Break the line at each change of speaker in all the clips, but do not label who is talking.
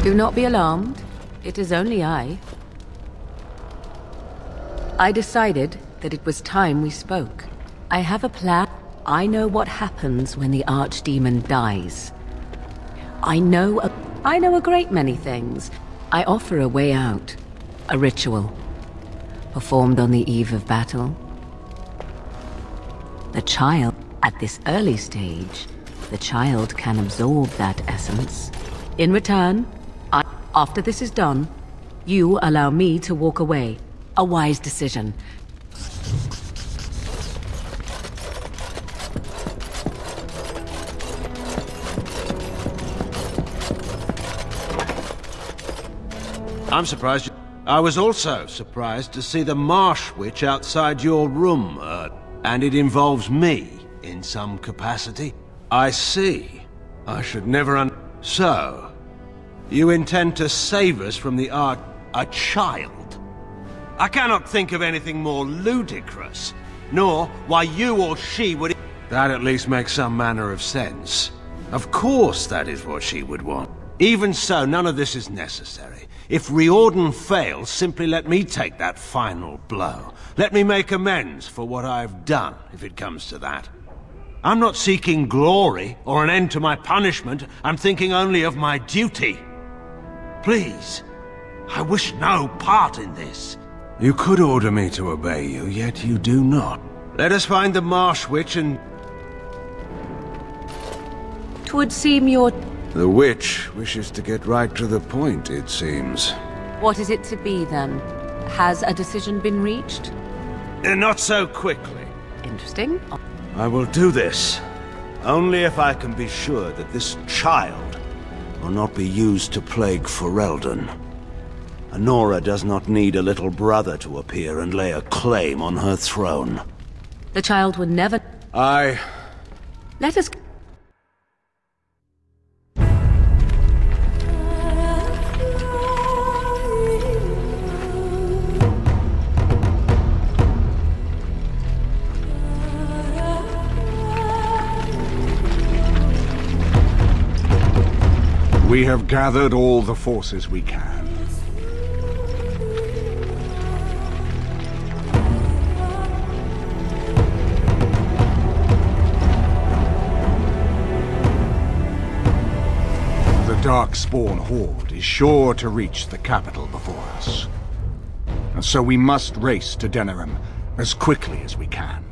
Do not be alarmed. It is only I. I decided that it was time we spoke. I have a plan. I know what happens when the archdemon dies. I know a great many things. I offer a way out. A ritual. Performed on the eve of battle. The child, at this early stage, the child can absorb that essence. In return, after this is done, you allow me to walk away. A wise decision.
I'm surprised. I was also surprised to see the marsh witch outside your room, and it involves me in some capacity. I see. I should never So, you intend to save us from the a child? I cannot think of anything more ludicrous, nor why you or she would... That at least makes some manner of sense. Of course that is what she would want. Even so, none of this is necessary. If Riordan fails, simply let me take that final blow. Let me make amends for what I've done, if it comes to that. I'm not seeking glory or an end to my punishment. I'm thinking only of my duty. Please, I wish no part in this. You could order me to obey you, yet you do not. Let us find the Marsh Witch and...
'Twould seem your...
The witch wishes to get right to the point, it seems.
What is it to be, then? Has a decision been reached?
Not so quickly.
Interesting.
I will do this, only if I can be sure that this child will not be used to plague Ferelden. Honora does not need a little brother to appear and lay a claim on her throne.
The child would never... Let us...
We have gathered all the forces we can. The Darkspawn Horde is sure to reach the capital before us. And so we must race to Denerim as quickly as we can.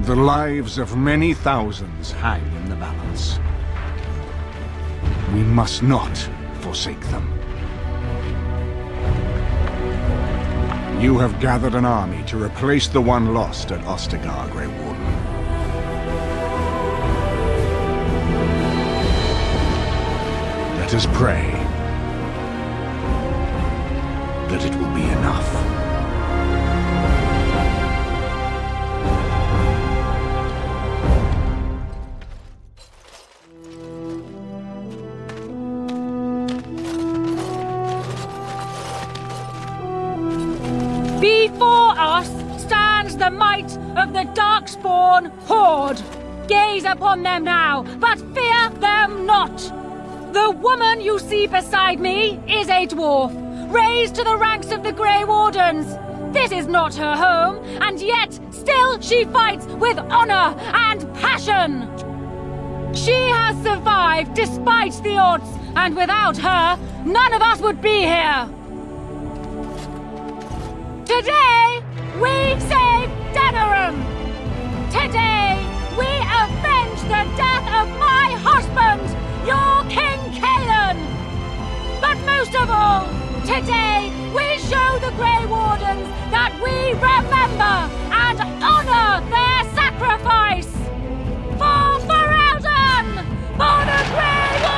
The lives of many thousands hang in the balance. We must not forsake them. You have gathered an army to replace the one lost at Ostagar, Grey Warden. Let us pray that it will be enough.
Before us stands the might of the Darkspawn Horde. Gaze upon them now, but fear them not. The woman you see beside me is a dwarf, raised to the ranks of the Grey Wardens. This is not her home, and yet still she fights with honor and passion. She has survived despite the odds, and without her, none of us would be here. Today, we save Denerim! Today, we avenge the death of my husband, your King Kaelan! But most of all, today, we show the Grey Wardens that we remember and honor their sacrifice! For Ferelden! For the Grey Wardens!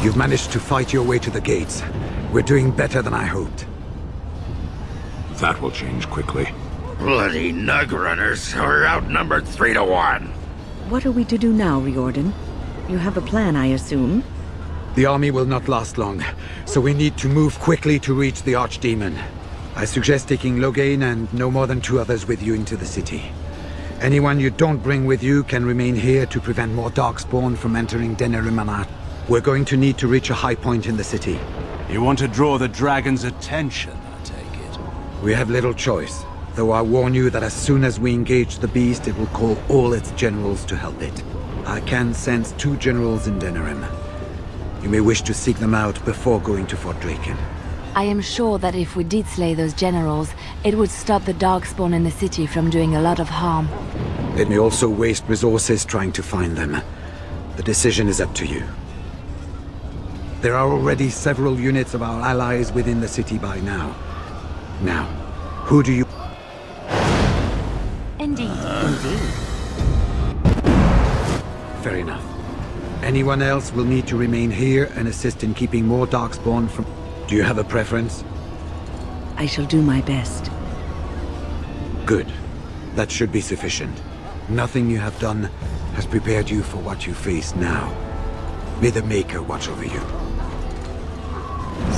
You've managed to fight your way to the gates. We're doing better than I hoped.
That will change quickly.
Bloody nug runners are outnumbered 3 to 1.
What are we to do now, Riordan? You have a plan, I assume?
The army will not last long, so we need to move quickly to reach the Archdemon. I suggest taking Loghain and no more than 2 others with you into the city. Anyone you don't bring with you can remain here to prevent more Darkspawn from entering Denerim. We're going to need to reach a high point in the city.
You want to draw the dragon's attention, I take it?
We have little choice, though I warn you that as soon as we engage the beast, it will call all its generals to help it. I can sense 2 generals in Denerim. You may wish to seek them out before going to Fort Draken.
I am sure that if we did slay those generals, it would stop the Darkspawn in the city from doing a lot of harm.
It may also waste resources trying to find them. The decision is up to you. There are already several units of our allies within the city by now. Now, who do you...
Indeed.
Fair enough. Anyone else will need to remain here and assist in keeping more Darkspawn from... Do you have a preference?
I shall do my best.
Good. That should be sufficient. Nothing you have done has prepared you for what you face now. May the Maker watch over you.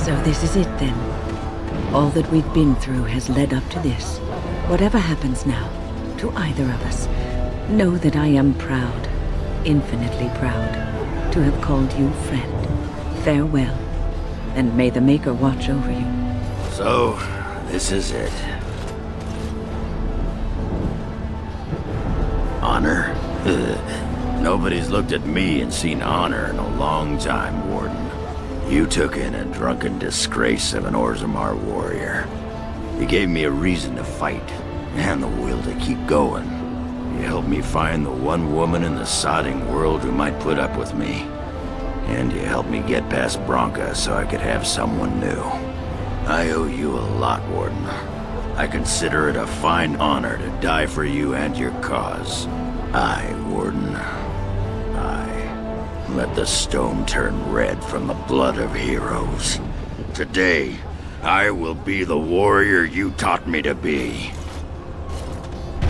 So this is it then. All that we've been through has led up to this. Whatever happens now, to either of us, know that I am proud, infinitely proud, to have called you friend. Farewell, and may the Maker watch over you.
So, this is it. Honor? Nobody's looked at me and seen honor in a long time, Warden. You took in a drunken disgrace of an Orzammar warrior. You gave me a reason to fight, and the will to keep going. You helped me find the one woman in the sodding world who might put up with me. And you helped me get past Bronca so I could have someone new. I owe you a lot, Warden. I consider it a fine honor to die for you and your cause. I, Warden, let the stone turn red from the blood of heroes. Today, I will be the warrior you taught me to be.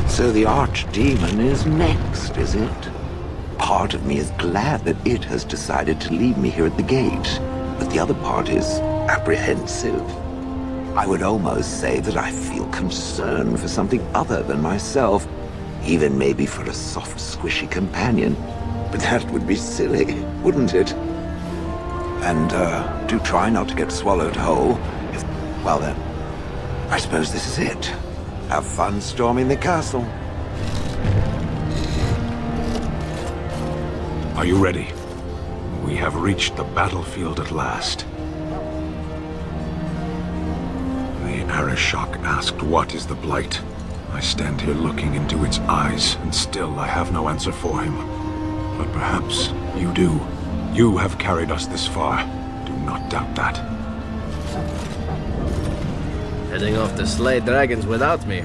So the Archdemon is next, is it? Part of me is glad that it has decided to leave me here at the gate, but the other part is apprehensive. I would almost say that I feel concern for something other than myself, even maybe for a soft, squishy companion. But that would be silly, wouldn't it? And, do try not to get swallowed whole. Well then, I suppose this is it. Have fun storming the castle.
Are you ready? We have reached the battlefield at last. The Arishok asked what is the Blight. I stand here looking into its eyes, and still I have no answer for him. But perhaps you do. You have carried us this far. Do not doubt that.
Heading off to slay dragons without me,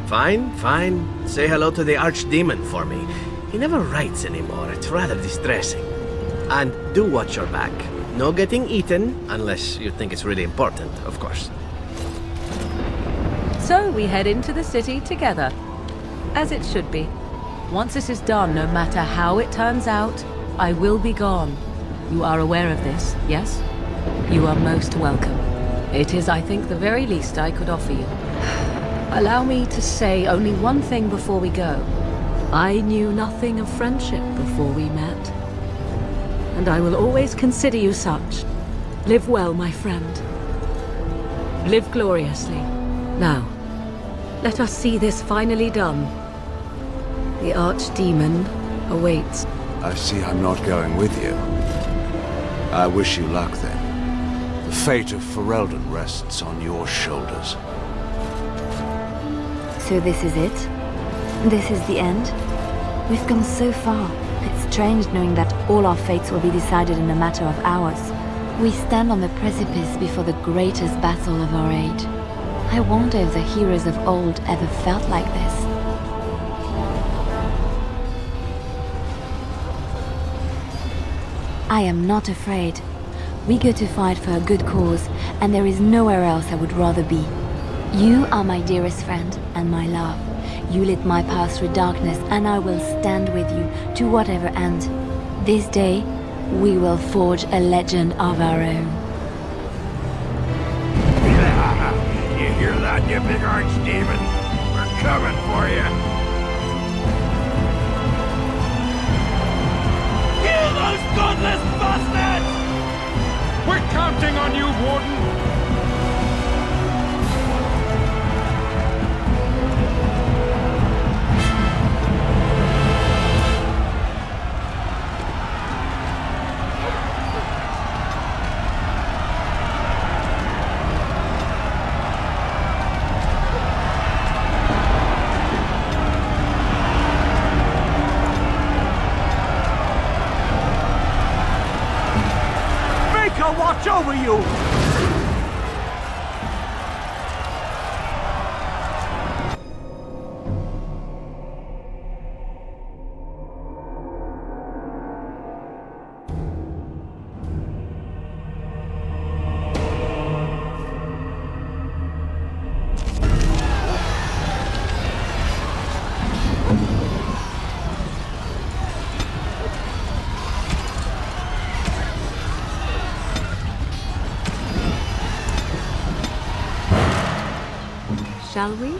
Fine, fine. Say hello to the Archdemon for me. He never writes anymore. It's rather distressing. And do watch your back. No getting eaten, unless you think it's really important, of course.
So we head into the city together. As it should be. Once this is done, no matter how it turns out, I will be gone. You are aware of this, yes? You are most welcome. It is, I think, the very least I could offer you. Allow me to say only one thing before we go. I knew nothing of friendship before we met. And I will always consider you such. Live well, my friend. Live gloriously. Now, let us see this finally done. The Archdemon awaits.
I see I'm not going with you. I wish you luck then. The fate of Ferelden rests on your shoulders.
So this is it? This is the end? We've come so far. It's strange knowing that all our fates will be decided in a matter of hours. We stand on the precipice before the greatest battle of our age. I wonder if the heroes of old ever felt like this. I am not afraid. We go to fight for a good cause, and there is nowhere else I would rather be. You are my dearest friend and my love. You lit my path through darkness, and I will stand with you to whatever end. This day, we will forge a legend of our own.
You hear that, you big archdemon? We're coming for you. Kill those godless bastards!
We're counting on you, Warden!
Watch over you!
Shall we?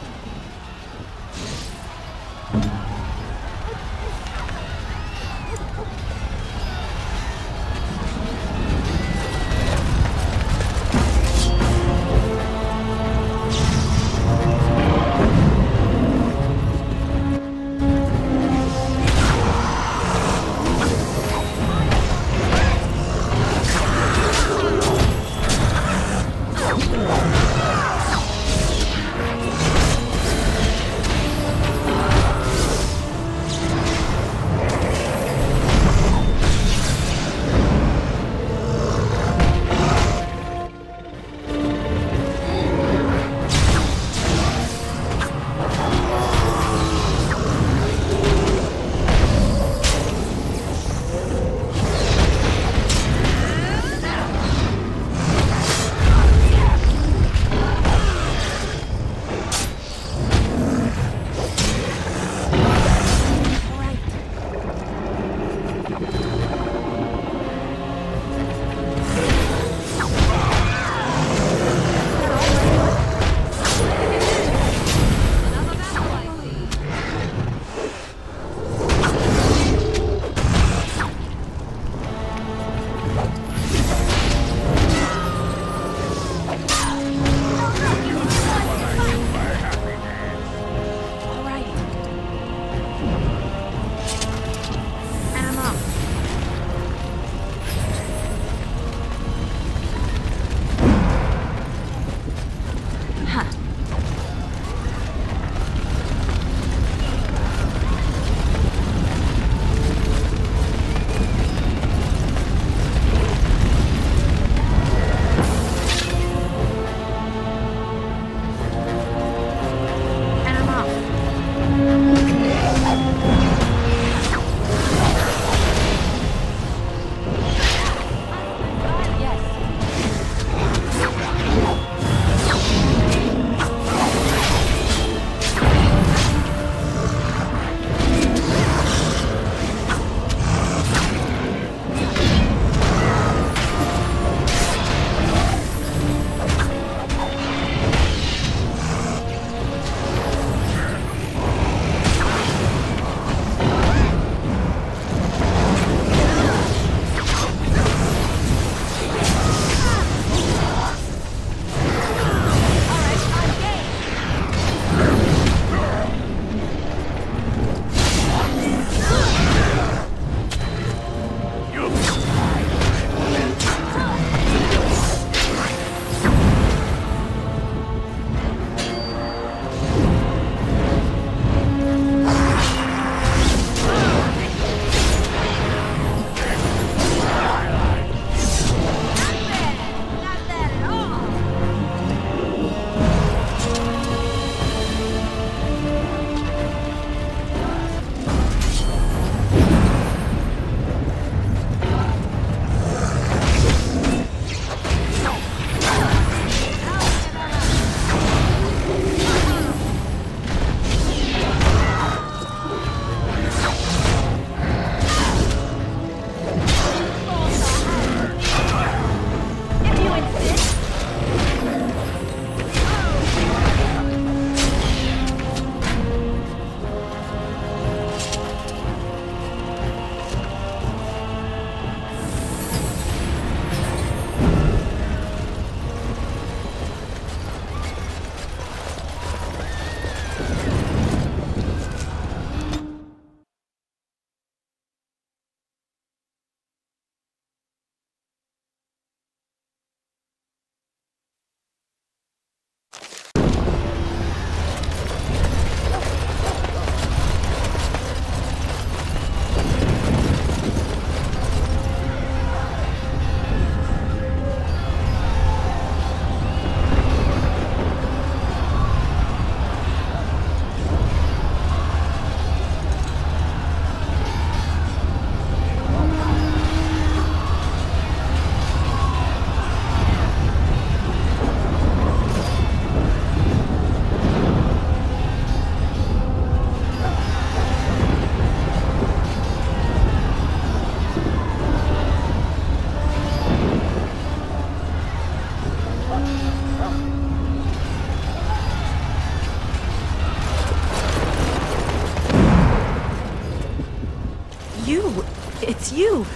you! It's you!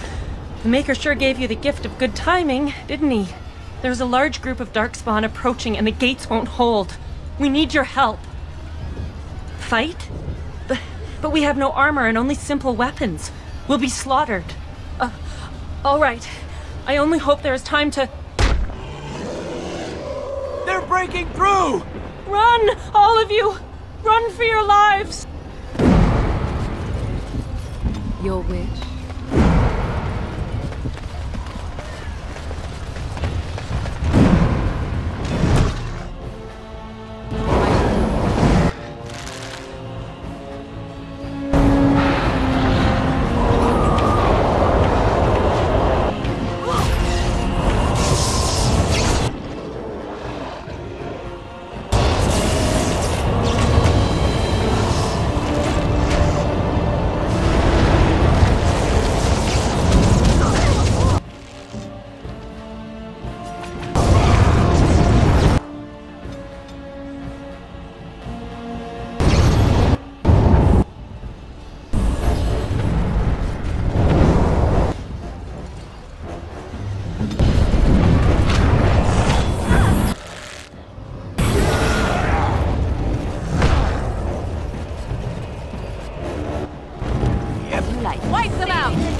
The Maker sure gave you the gift of good timing, didn't he? There's a large group of Darkspawn approaching and the gates won't hold. We need your help. Fight? But we have no armor and only simple weapons. We'll be slaughtered. All right. I only hope there is time to...
They're breaking through!
Run! All of you! Run for your lives!
Your wish?
Wipe them out!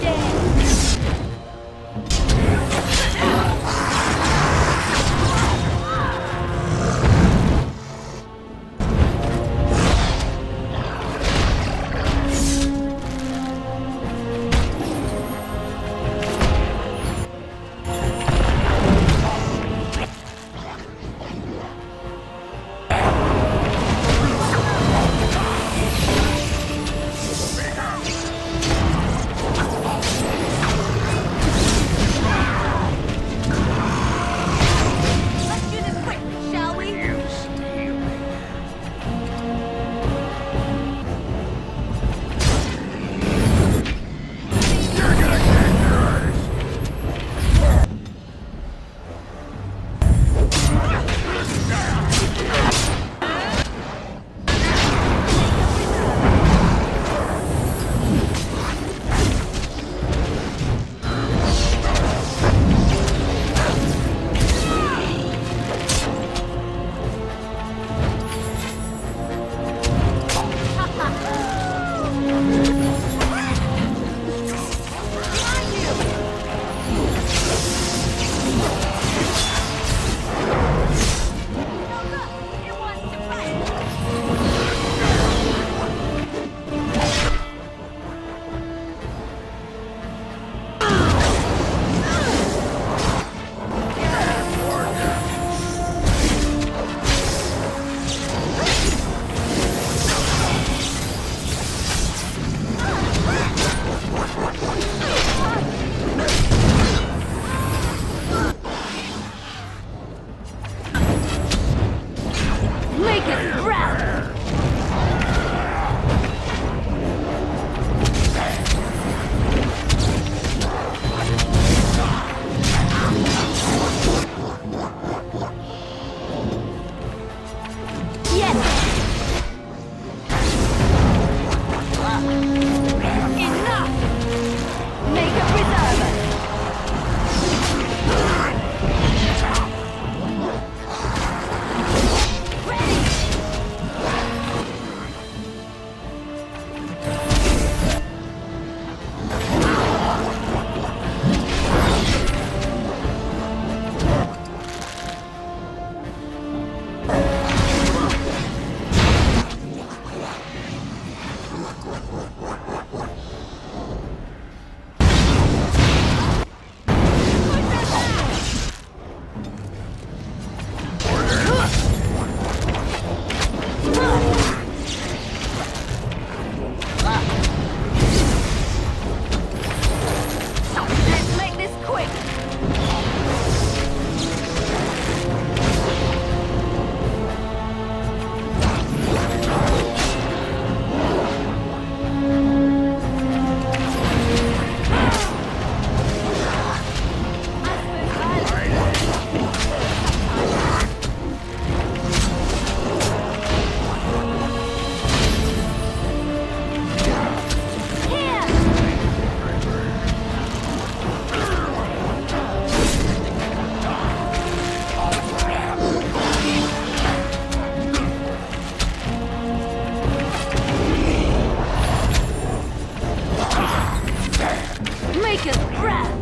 breaker's breath!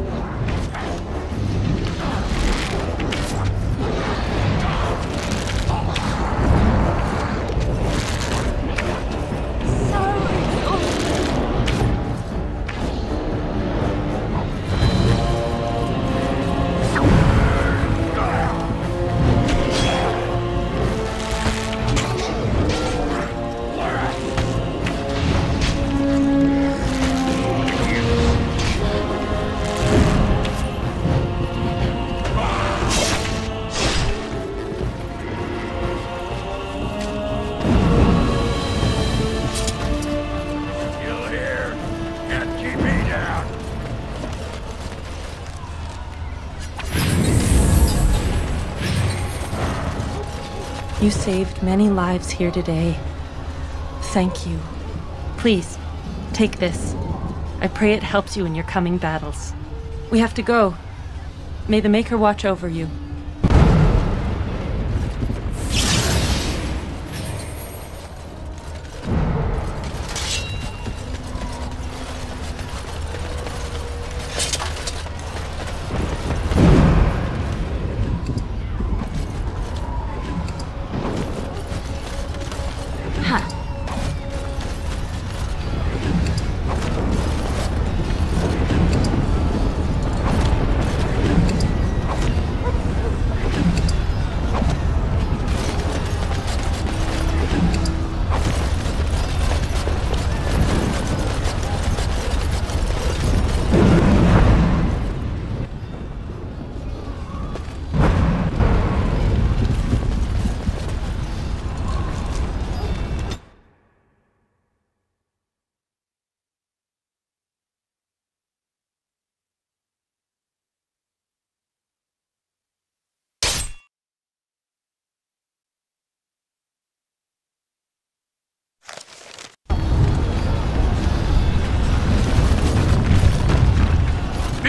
You saved many lives here today. Thank you. Please, take this. I pray it helps you in your coming battles. We have to go. May the Maker watch over you.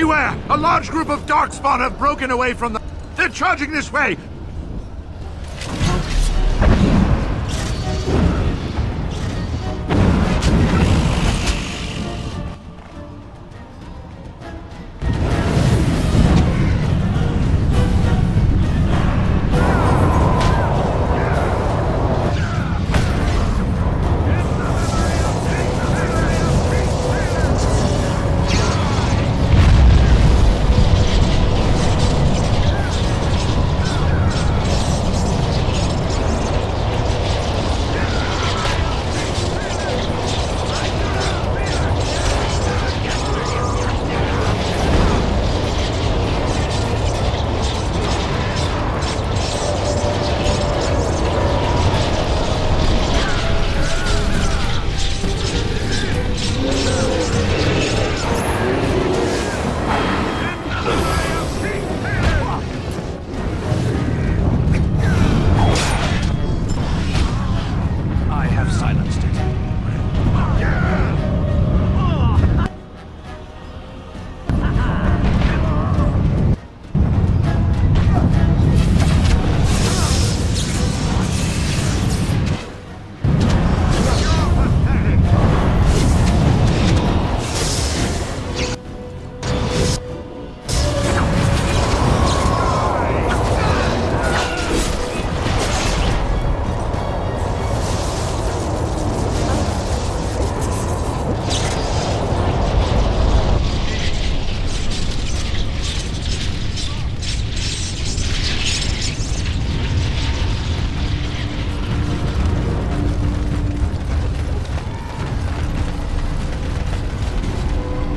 Beware! A large group of Darkspawn have broken away from the... They're charging this way!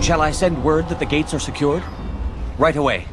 Shall I send word that the gates are secured? Right away.